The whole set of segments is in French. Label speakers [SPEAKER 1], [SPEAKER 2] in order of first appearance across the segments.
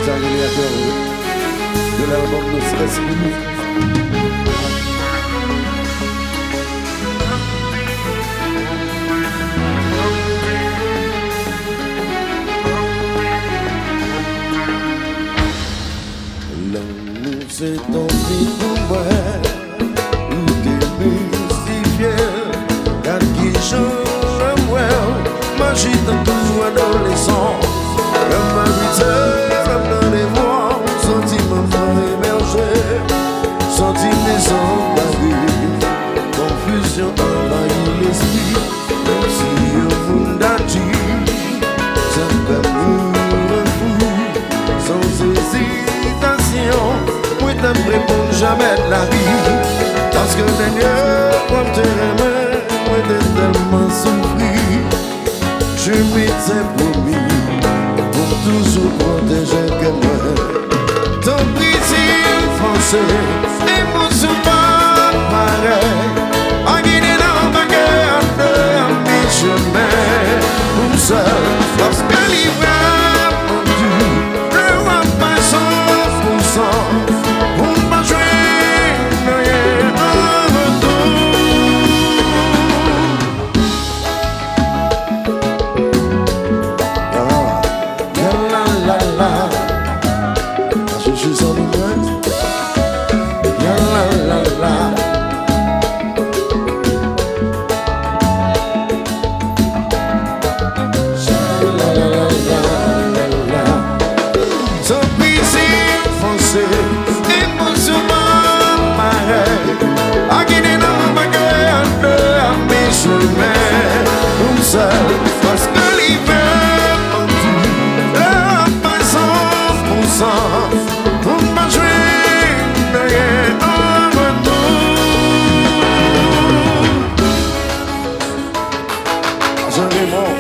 [SPEAKER 1] agrégateurs de l'album de Stress Mini. L'amour c'est ton vie pour moi, ou t'es mystifié, car qui joue le moi, magie dans tout adolescent, comme ma vie comme dans les mois, sentiment émergé, sentiment envahi, confusion envahit l'esprit, même si le monde a dit, sans amour fou, sans hésitation, moi ne réponds jamais de la vie, parce que Seigneur, comme tu aimais, moi t'ai tellement souffri, je m'étais promis, pour toujours protéger que moi. Ton plaisir français, émotion pas pareil, en guidé dans ma cœur de mes chemins, pour seul, parce que l'hiver mondu, le roi pas 100%, pour pas jouer, rien en retour. Je suis sans lumière, ya la la la. La la la la la la. Ton plaisir français, émotion pareil, à guider dans ma cœur de mes chemins, comme ça, parce que l'hiver en tout, le pas 100%. Pour pas jouer, rien en retour. J'en ai mort.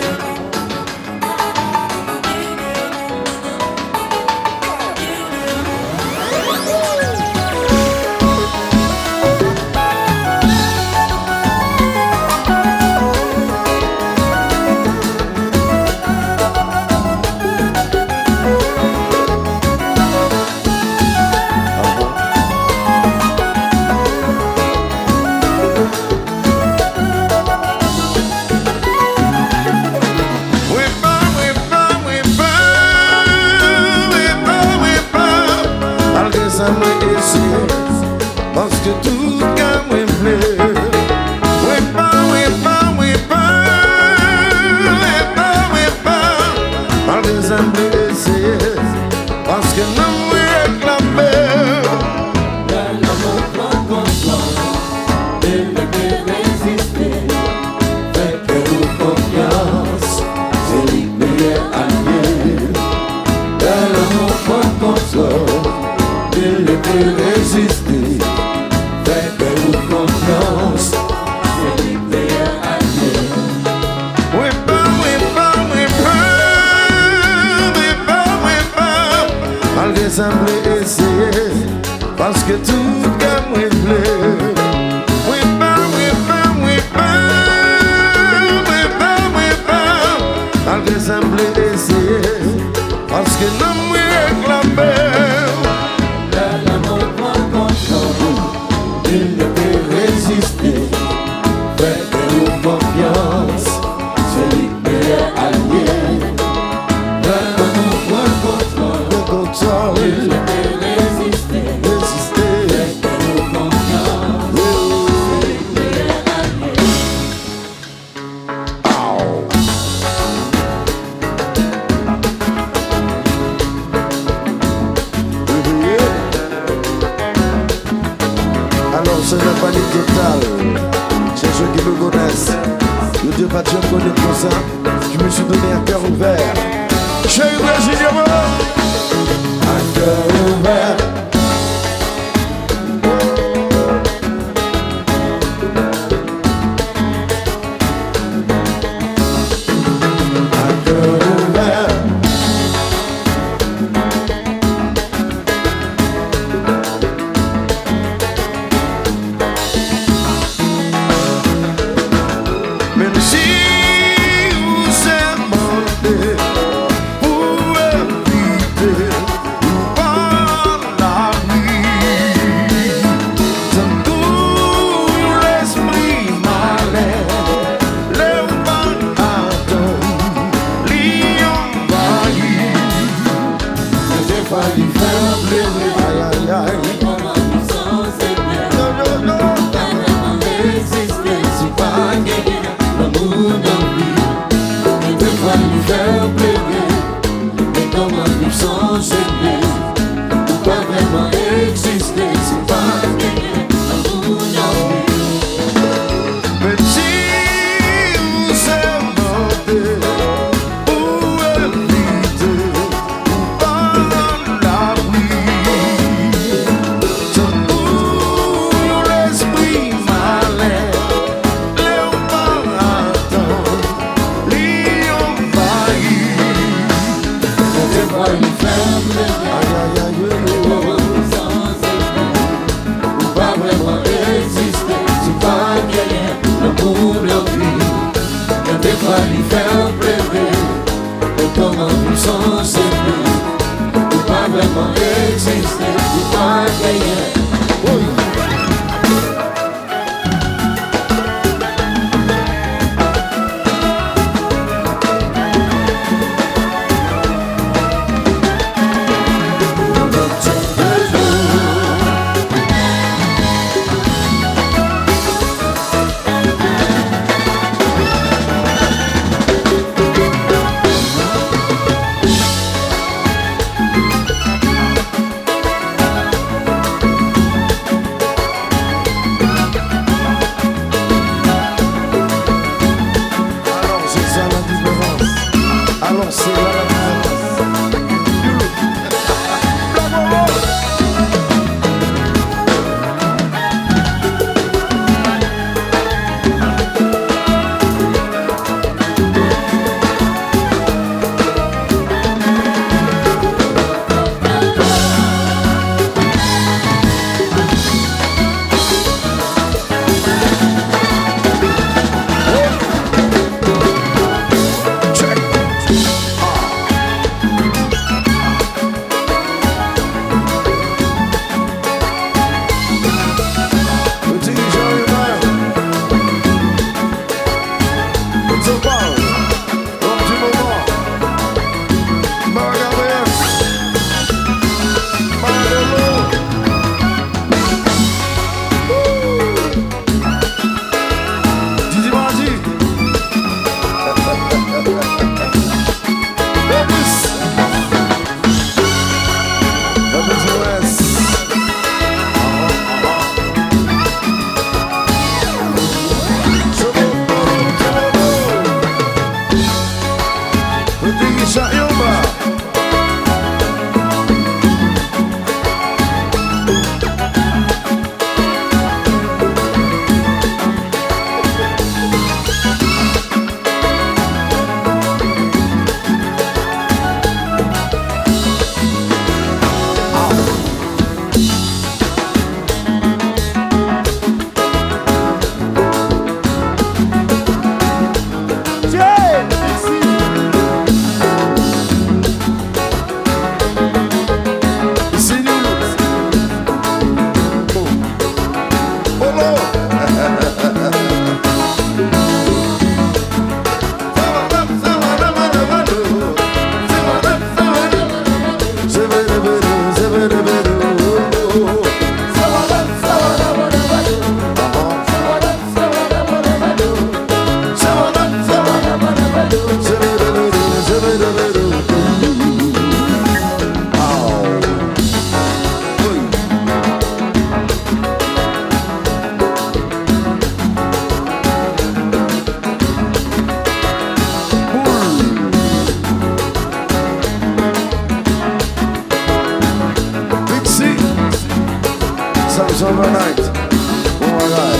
[SPEAKER 1] Parce que tout cas me plaît. Oui pas, malgré ça me essayer. Parce que non me réclamer.
[SPEAKER 2] L'amour prend contrôle, il ne peut résister. Faites-vous confiance, c'est libéré à Dieu. L'amour prend contrôle, il ne peut résister. Faites-vous confiance, c'est libéré à Dieu.
[SPEAKER 1] Oui pas, malgré ça me essayer. Parce que tout cas me plaît. Oui pas, malgré ça me essayer. Parce que non me réclamer.
[SPEAKER 2] L'amour prend contrôle, il ne peut résister. Faites-vous confiance, c'est libéré à Dieu. L'amour prend contrôle, il ne peut résister. Faites-vous confiance, c'est libéré à Dieu.
[SPEAKER 1] Alors c'est la panique totale. Chez ceux qui me connaissent, le Dieu pas me connaît comme ça. Je me suis donné un cœur ouvert. Chez Brésil, un cœur ouvert. Un cœur ouvert. Même si vous êtes monté pour éviter
[SPEAKER 2] va lui faire pleurer. Et comment puissance est plus, ou pas vraiment exister, ou pas gagner.
[SPEAKER 1] Overnight. Oh my God.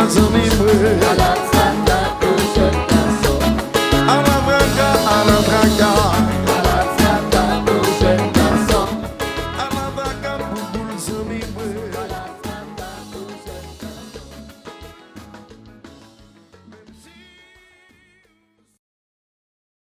[SPEAKER 1] zami mwen